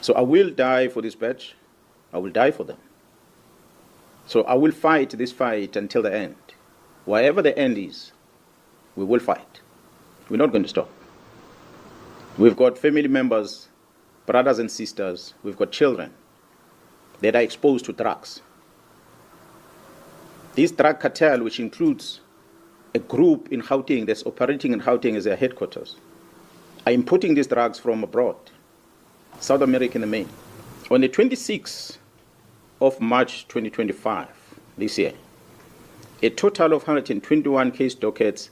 So I will die for this badge. I will die for them. So I will fight this fight until the end. Wherever the end is, we will fight. We're not going to stop. We've got family members, brothers and sisters, we've got children that are exposed to drugs. This drug cartel, which includes a group in Gauteng that's operating in Gauteng as their headquarters, are importing these drugs from abroad, South America in the main. On the 26th of March 2025, this year, a total of 121 case dockets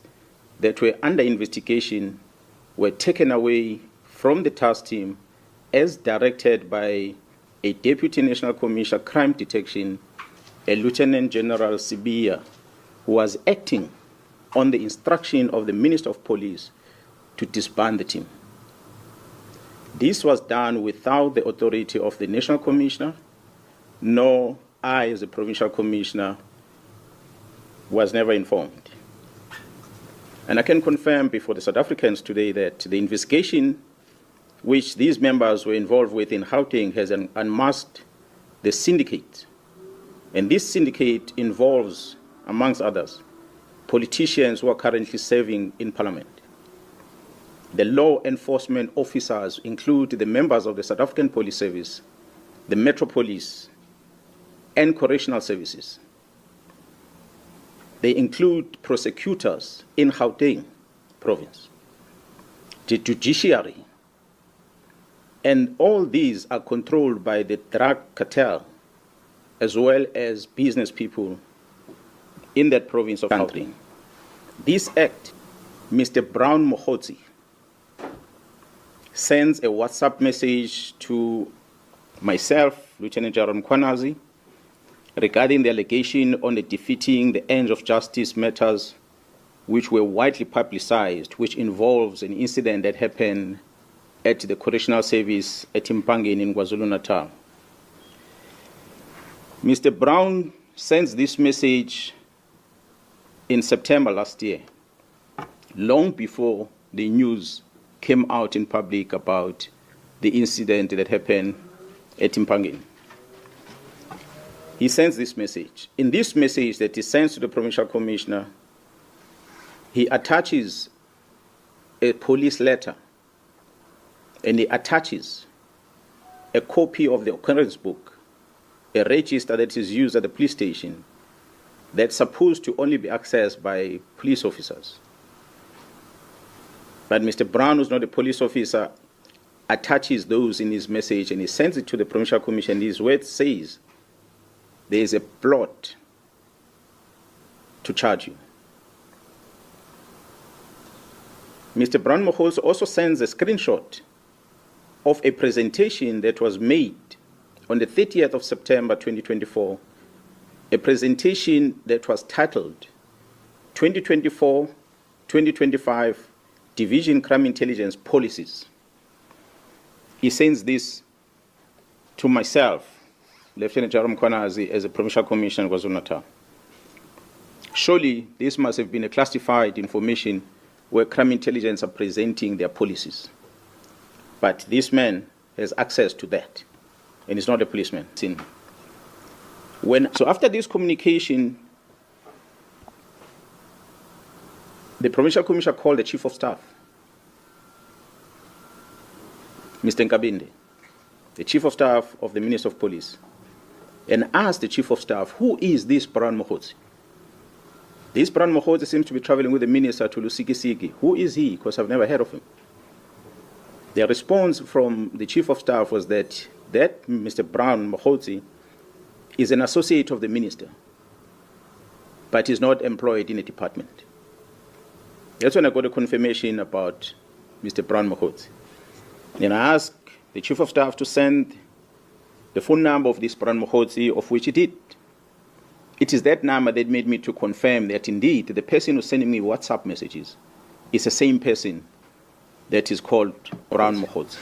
that were under investigation were taken away from the task team as directed by a Deputy National Commissioner Crime Detection, a Lieutenant General Sibia, who was acting on the instruction of the Minister of Police to disband the team. This was done without the authority of the National Commissioner, nor I, as a Provincial Commissioner, was never informed. And I can confirm before the South Africans today that the investigation which these members were involved with in Gauteng has unmasked the syndicate. And this syndicate involves, amongst others, politicians who are currently serving in Parliament. The law enforcement officers include the members of the South African Police Service, the Metro Police, and correctional services. They include prosecutors in Gauteng province, the judiciary, and all these are controlled by the drug cartel as well as business people in that province of Gauteng. This act, Mr. Brown Mogotsi sends a WhatsApp message to myself, Lieutenant General Mkhwanazi, regarding the allegation on the defeating the ends of justice matters which were widely publicized, which involves an incident that happened at the correctional service at Mpangeni in KwaZulu-Natal. Mr. Brown sends this message in September last year, long before the news came out in public about the incident that happened at Mpangeni. He sends this message. In this message that he sends to the Provincial Commissioner, he attaches a police letter and he attaches a copy of the occurrence book, a register that is used at the police station that's supposed to only be accessed by police officers. But Mr. Brown, who's not a police officer, attaches those in his message and he sends it to the Provincial Commission. His word says, there is a plot to charge you. Mr. Brown Mogotsi also sends a screenshot of a presentation that was made on the 30th of September 2024, a presentation that was titled 2024-2025 Division Crime Intelligence Policies. He sends this to myself, Lieutenant General Mkhwanazi, as a Provincial Commissioner in KwaZulu-Natal. Surely this must have been a classified information where crime intelligence are presenting their policies. But this man has access to that, and he's not a policeman. So after this communication, the Provincial Commissioner called the Chief of Staff, Mr. Nkabinde, the Chief of Staff of the Minister of Police, and asked the Chief of Staff, who is this Brown Mogotsi? This Brown Mogotsi seems to be traveling with the Minister to Lusikisiki. Who is he? Because I've never heard of him. The response from the Chief of Staff was that Mr. Brown Mogotsi is an associate of the Minister, but is not employed in a department. That's when I got a confirmation about Mr. Brown Mogotsi. And I asked the Chief of Staff to send the phone number of this Brown Mogotsi, of which he did. It is that number that made me to confirm that indeed the person who's sending me WhatsApp messages is the same person that is called Brown Mogotsi.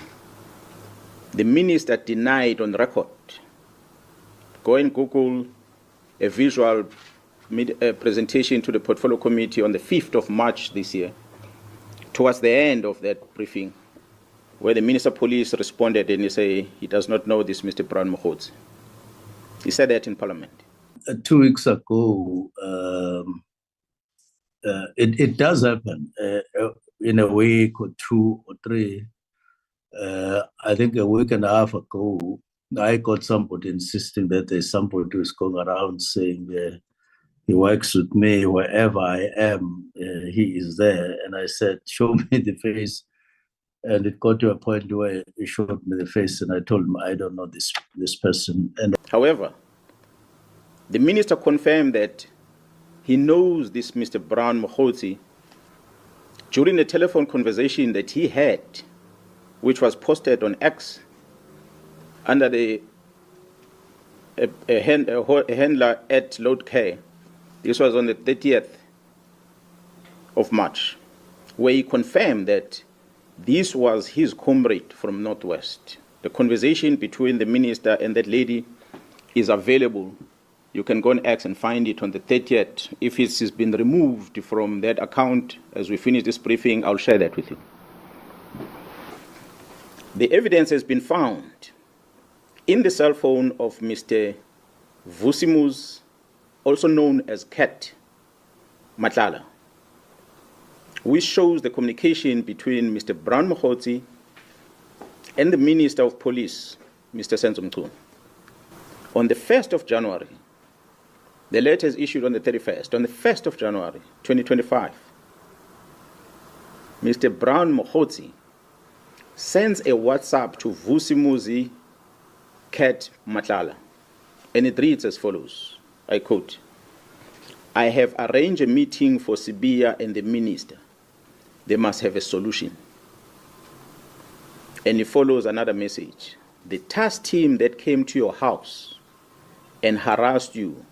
The Minister denied on record. Go and Google a visual presentation to the Portfolio Committee on the 5th of March this year. Towards the end of that briefing, where the Minister of Police responded and he said he does not know this Mr. Brown Mogotsi. He said that in Parliament. 2 weeks ago, it does happen in a week or 2 or 3. I think a week and a half ago, I got somebody insisting that there's somebody who's going around saying he works with me wherever I am, he is there. And I said, show me the face. And it got to a point where he showed me the face, and I told him, I don't know this person. And however, the minister confirmed that he knows this Mr. Brown Mogotsi during a telephone conversation that he had, which was posted on X under a handler at Load Care. This was on the 30th of March, where he confirmed that this was his comrade from Northwest. The conversation between the minister and that lady is available. You can go on X and find it on the 30th. If it has been removed from that account as we finish this briefing, I'll share that with you. The evidence has been found in the cell phone of Mr. Vusimus, also known as Cat Matlala, which shows the communication between Mr. Brown Mogotsi and the Minister of Police, Mr. Senzo Mchunu. On the 1st of January, the letter is issued on the 31st. On the 1st of January, 2025, Mr. Brown Mogotsi sends a WhatsApp to Vusimuzi Cat Matlala, and it reads as follows, I quote, I have arranged a meeting for Sibiya and the minister. They must have a solution. And it follows another message. The task team that came to your house and harassed you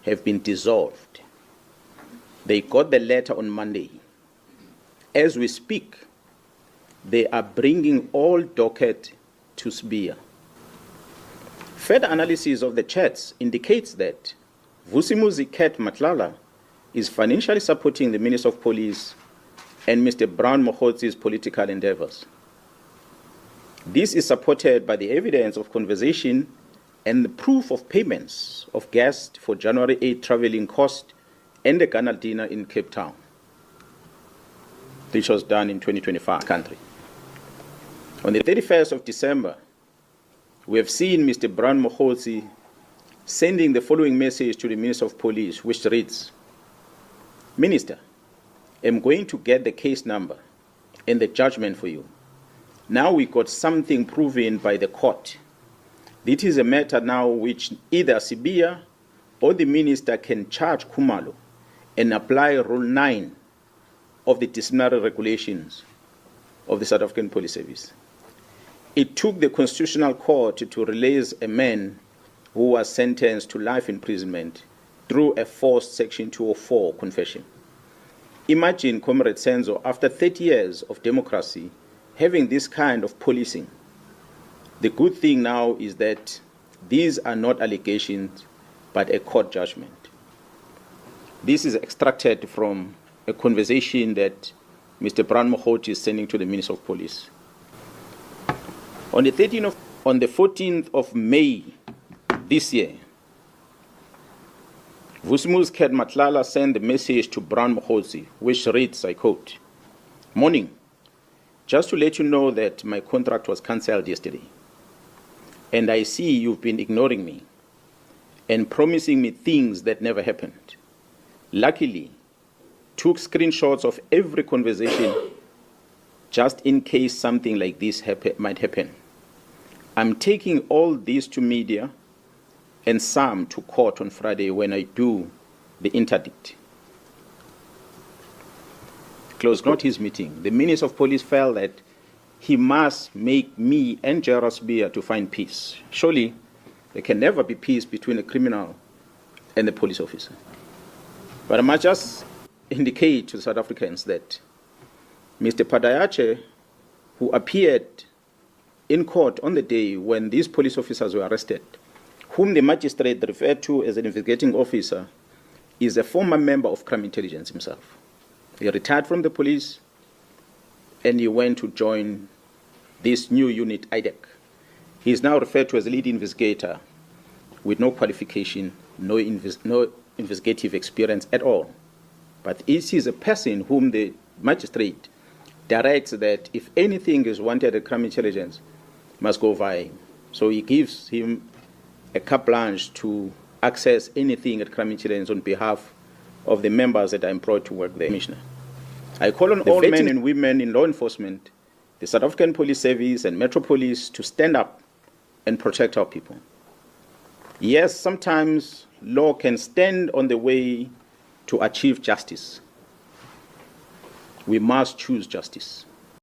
have been dissolved. They got the letter on Monday. As we speak, they are bringing all docket to Sibiya. Further analysis of the chats indicates that Vusimuzi Cat Matlala is financially supporting the Minister of Police and Mr. Brown Mogotsi's political endeavors. This is supported by the evidence of conversation and the proof of payments of guests for January 8 traveling cost and the Ghana dinner in Cape Town, which was done in 2025 country. On the 31st of December, we have seen Mr. Brown Mogotsi sending the following message to the Minister of Police, which reads, Minister, I'm going to get the case number and the judgment for you. Now we got something proven by the court. This is a matter now which either Sibiya or the minister can charge Khumalo and apply Rule 9 of the disciplinary regulations of the South African Police Service. It took the Constitutional Court to release a man who was sentenced to life imprisonment through a forced Section 204 confession. Imagine, Comrade Senzo, after 30 years of democracy, having this kind of policing. The good thing now is that these are not allegations, but a court judgment. This is extracted from a conversation that Mr. Brown Mogotsi is sending to the Minister of Police. On the 14th of May this year, Vusimuzi Cat Matlala sent the message to Brown Mogotsi, which reads, I quote, Morning. Just to let you know that my contract was cancelled yesterday. And I see you've been ignoring me and promising me things that never happened. Luckily, took screenshots of every conversation just in case something like this might happen. I'm taking all this to media and some to court on Friday when I do the interdict. Close not his meeting. The Minister of Police felt that he must make me and General Sibiya to find peace. Surely, there can never be peace between a criminal and a police officer. But I must just indicate to the South Africans that Mr. Padayache, who appeared in court on the day when these police officers were arrested, whom the magistrate referred to as an investigating officer, is a former member of crime intelligence himself. He retired from the police and he went to join this new unit, IDEC. He is now referred to as lead investigator with no qualification, no investigative experience at all. But this is a person whom the magistrate directs that if anything is wanted at crime intelligence, must go via him. So he gives him a carte blanche to access anything at crime intelligence on behalf of the members that are employed to work there. Commissioner, I call on all men and women in law enforcement, the South African Police Service and Metro Police to stand up and protect our people. Yes, sometimes law can stand on the way to achieve justice. We must choose justice.